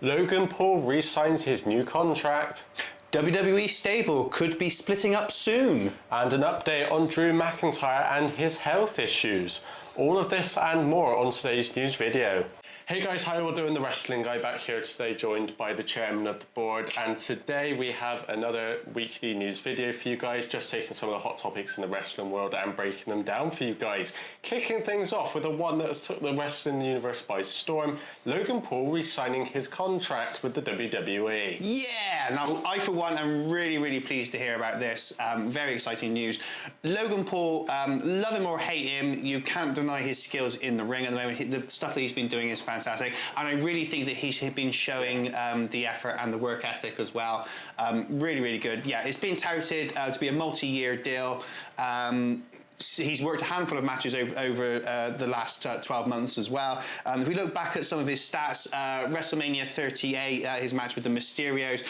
Logan Paul re-signs his new contract. WWE stable could be splitting up soon. And an update on Drew McIntyre and his health issues. All of this and more on today's news video. Hey guys, how are we doing? The Wrestling Guy back here today, joined by the chairman of the board, and today we have another weekly news video for you guys, just taking some of the hot topics in the wrestling world and breaking them down for you guys. Kicking things off with the one that has took the wrestling universe by storm, Logan Paul re-signing his contract with the WWE. Yeah, now I for one am really pleased to hear about this. Very exciting news. Logan Paul, love him or hate him, you can't deny his skills in the ring at the moment. The stuff that he's been doing is fantastic, and I really think that he's been showing the effort and the work ethic as well. Really good. Yeah, it's been touted to be a multi-year deal. He's worked a handful of matches over the last 12 months as well. If we look back at some of his stats, WrestleMania 38, his match with the Mysterios,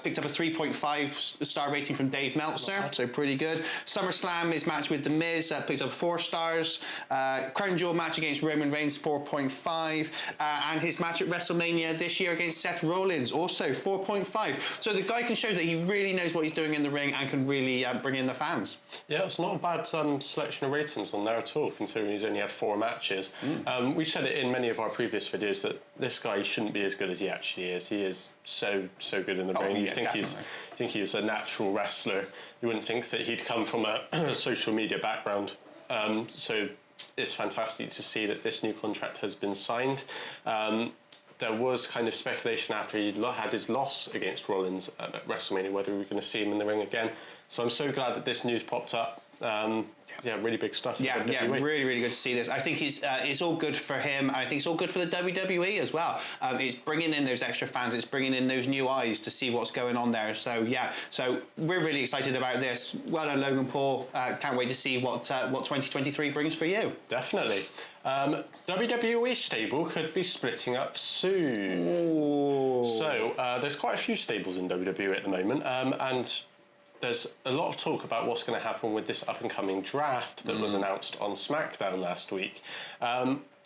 picked up a 3.5 star rating from Dave Meltzer, so pretty good. SummerSlam, his match with The Miz, picked up 4 stars. Crown Jewel match against Roman Reigns, 4.5. And his match at WrestleMania this year against Seth Rollins, also 4.5. So the guy can show that he really knows what he's doing in the ring and can really bring in the fans. Yeah, it's not a bad selection of ratings on there at all, considering he's only had 4 matches. We've said it in many of our previous videos that this guy shouldn't be as good as he actually is. He is so good in the ring. You think he's a natural wrestler. You wouldn't think that he'd come from a social media background. So it's fantastic to see that this new contract has been signed. There was kind of speculation after he had his loss against Rollins at WrestleMania whether we were going to see him in the ring again. So I'm so glad that this news popped up. Yeah, really big stuff. Yeah, really good to see this. I think it's all good for him. I think it's all good for the WWE as well. It's bringing in those extra fans. It's bringing in those new eyes to see what's going on there. So yeah, so we're really excited about this. Well done, Logan Paul. Can't wait to see what 2023 brings for you. Definitely. WWE stable could be splitting up soon. Ooh. So there's quite a few stables in WWE at the moment, and there's a lot of talk about what's going to happen with this up-and-coming draft that was announced on SmackDown last week.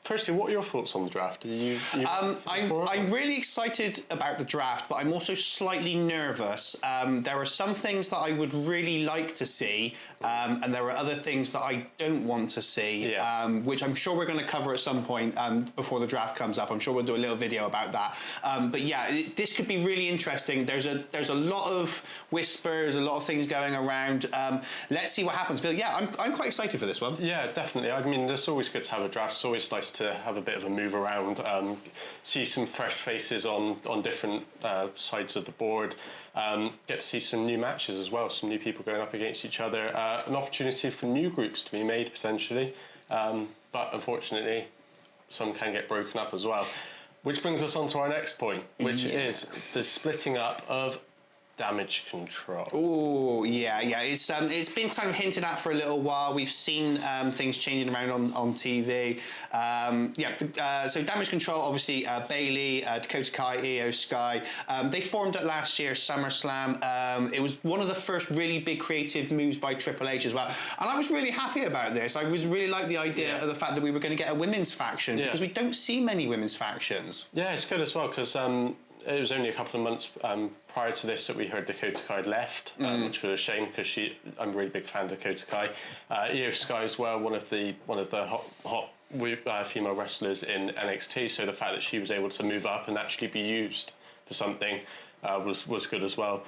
Firstly, what are your thoughts on the draft? I'm really excited about the draft, but I'm also slightly nervous. There are some things that I would really like to see, and there are other things that I don't want to see, which I'm sure we're going to cover at some point before the draft comes up. I'm sure we'll do a little video about that. But yeah, this could be really interesting. There's a lot of whispers, a lot of things going around. Let's see what happens. But yeah, I'm quite excited for this one. Yeah, definitely. I mean, it's always good to have a draft. It's always nice to have a bit of a move around, see some fresh faces on different sides of the board, get to see some new matches as well, some new people going up against each other, an opportunity for new groups to be made potentially, but unfortunately some can get broken up as well. Which brings us on to our next point, which is the splitting up of Damage Control. Oh yeah. It's been kind of hinted at for a little while. We've seen things changing around on TV. So Damage Control, obviously Bayley, Dakota Kai, Io Sky. They formed at last year's SummerSlam. It was one of the first really big creative moves by Triple H as well, and I was really happy about this. I was really like the idea of the fact that we were going to get a women's faction because we don't see many women's factions. Yeah, it's good as well because it was only a couple of months prior to this that we heard Dakota Kai had left, which was a shame because I'm a really big fan of Dakota Kai. Io Sky as well, one of the hot female wrestlers in NXT. So the fact that she was able to move up and actually be used for something was good as well.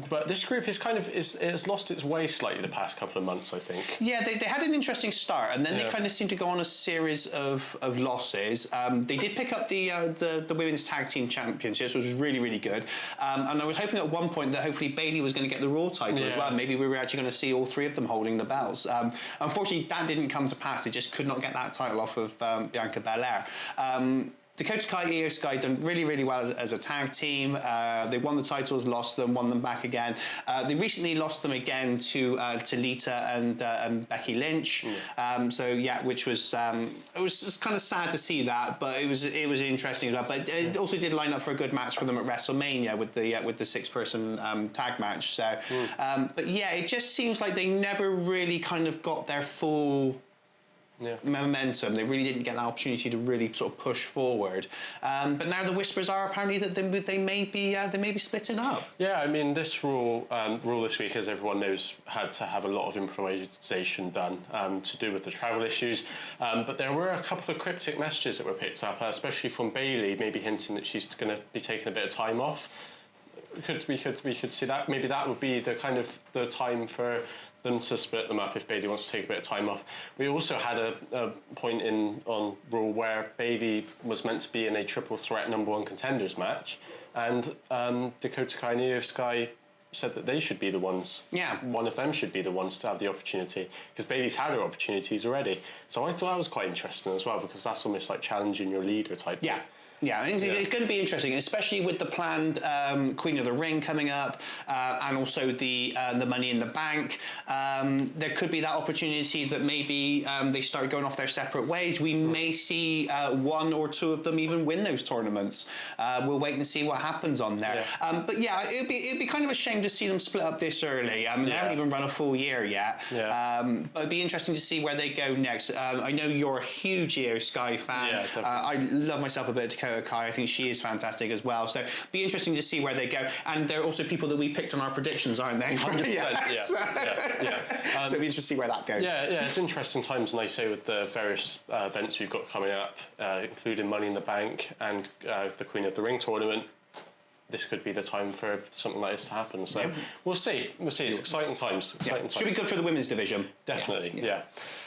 But this group it's lost its way slightly the past couple of months, I think. Yeah, they had an interesting start, and then they kind of seemed to go on a series of losses. They did pick up the women's tag team championships, which was really good. And I was hoping at one point that hopefully Bayley was going to get the Raw title as well. Maybe we were actually going to see all 3 of them holding the belts. Unfortunately, that didn't come to pass. They just could not get that title off of Bianca Belair. Dakota Kai, Io Sky done really well as a tag team. They won the titles, lost them, won them back again. They recently lost them again to Lita and Becky Lynch. Which was it was just kind of sad to see that, but it was interesting as well. But it also did line up for a good match for them at WrestleMania with the 6-person tag match. So, but yeah, it just seems like they never really kind of got their full momentum. They really didn't get that opportunity to really sort of push forward. But now the whispers are apparently that they may be splitting up. Yeah, I mean, this rule this week, as everyone knows, had to have a lot of improvisation done to do with the travel issues. But there were a couple of cryptic messages that were picked up, especially from Bayley, maybe hinting that she's going to be taking a bit of time off. We could see that. Maybe that would be the kind of the time for them to split them up if Bayley wants to take a bit of time off. We also had a point on Raw where Bayley was meant to be in a triple threat #1 contenders match, and Dakota Kai and Io Sky said that they should be the ones. Yeah. One of them should be the ones to have the opportunity, because Bayley's had her opportunities already. So I thought that was quite interesting as well, because that's almost like challenging your leader type thing. Yeah, it's going to be interesting, especially with the planned Queen of the Ring coming up, and also the Money in the Bank. There could be that opportunity that maybe they start going off their separate ways. We may see one or two of them even win those tournaments. We'll wait and see what happens on there. But yeah, it'd be kind of a shame to see them split up this early. They haven't even run a full year yet. But it'd be interesting to see where they go next. I know you're a huge Io Sky fan. Yeah, I love myself a bit of Dakota Kai. I think she is fantastic as well. So be interesting to see where they go. And they're also people that we picked on our predictions, aren't they? 100%, So it'll be interesting to see where that goes. Yeah, it's interesting times, and like I say, with the various events we've got coming up, including Money in the Bank and the Queen of the Ring tournament. This could be the time for something like this to happen. So we'll see. It's exciting times. Should be good for the women's division. Definitely, yeah.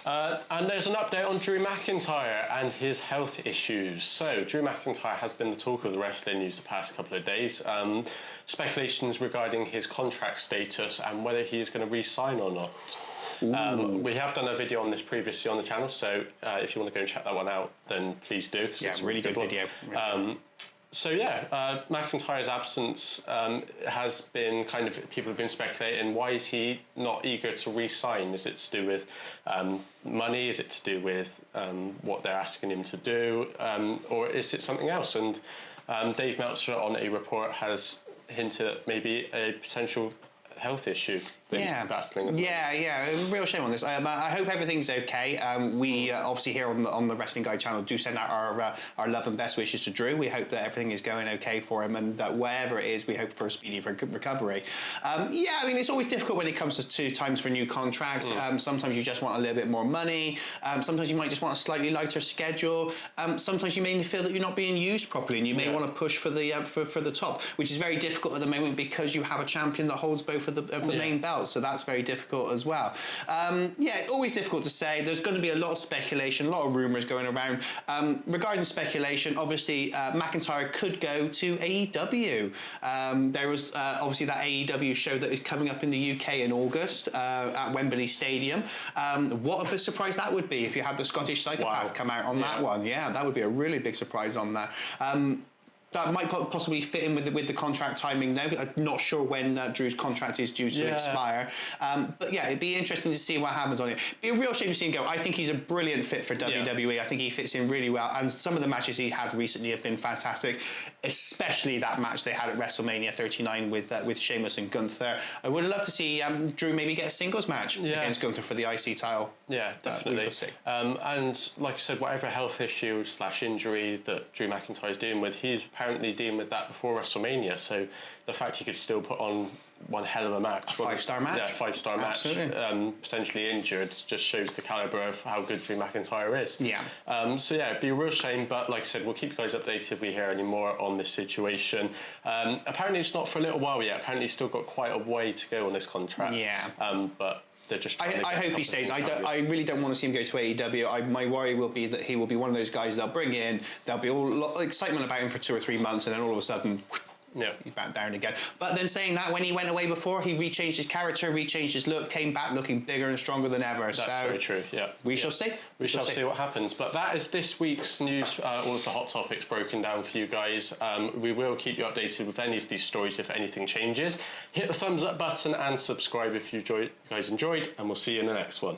And there's an update on Drew McIntyre and his health issues. So Drew McIntyre has been the talk of the wrestling news the past couple of days. Speculations regarding his contract status and whether he is going to re-sign or not. We have done a video on this previously on the channel, so if you want to go and check that one out, then please do. It's a really good video. So yeah, McIntyre's absence has been kind of, people have been speculating, why is he not eager to re-sign? Is it to do with money? Is it to do with what they're asking him to do? Or is it something else? And Dave Meltzer on a report has hinted at maybe a potential health issue that he's battling. A real shame on this. I hope everything's okay. We obviously here on the Wrestling Guide channel do send out our love and best wishes to Drew. We hope that everything is going okay for him, and that whatever it is, we hope for a speedy recovery. I mean, it's always difficult when it comes to times for new contracts. Sometimes you just want a little bit more money. Sometimes you might just want a slightly lighter schedule. Sometimes you may feel that you're not being used properly, and you may want to push for the for the top, which is very difficult at the moment because you have a champion that holds both of the main belts. So that's very difficult as well. Always difficult to say. There's going to be a lot of speculation, a lot of rumours going around. Regarding speculation, obviously McIntyre could go to AEW. There was obviously that AEW show that is coming up in the UK in August at Wembley Stadium. What a surprise that would be if you had the Scottish Psychopath come out on that one. Yeah, that would be a really big surprise on that. That might possibly fit in with the contract timing now. I'm not sure when Drew's contract is due to expire. But yeah, it'd be interesting to see what happens on it. It'd be a real shame to see him go. I think he's a brilliant fit for WWE. I think he fits in really well. And some of the matches he had recently have been fantastic, especially that match they had at WrestleMania 39 with Sheamus and Gunther. I would love to see Drew maybe get a singles match against Gunther for the IC title. Yeah, definitely. We'll see. And like I said, whatever health issue / injury that Drew McIntyre is dealing with, he's apparently dealing with that before WrestleMania. So the fact he could still put on one hell of a match, a 5-star match, five-star match, potentially injured, just shows the calibre of how good Drew McIntyre is. It'd be a real shame, but like I said, we'll keep you guys updated if we hear any more on this situation. Apparently it's not for a little while yet. Apparently he's still got quite a way to go on this contract. But they're just I hope he stays. I really don't want to see him go to AEW. My worry will be that he will be one of those guys they'll bring in. There'll be all excitement about him for 2 or 3 months, and then all of a sudden, he's back down again. But then saying that, when he went away before, he rechanged his character, rechanged his look, came back looking bigger and stronger than ever. That's very true, We shall see. We shall see what happens. But that is this week's news, all of the hot topics broken down for you guys. We will keep you updated with any of these stories if anything changes. Hit the thumbs up button and subscribe if you guys enjoyed, and we'll see you in the next one.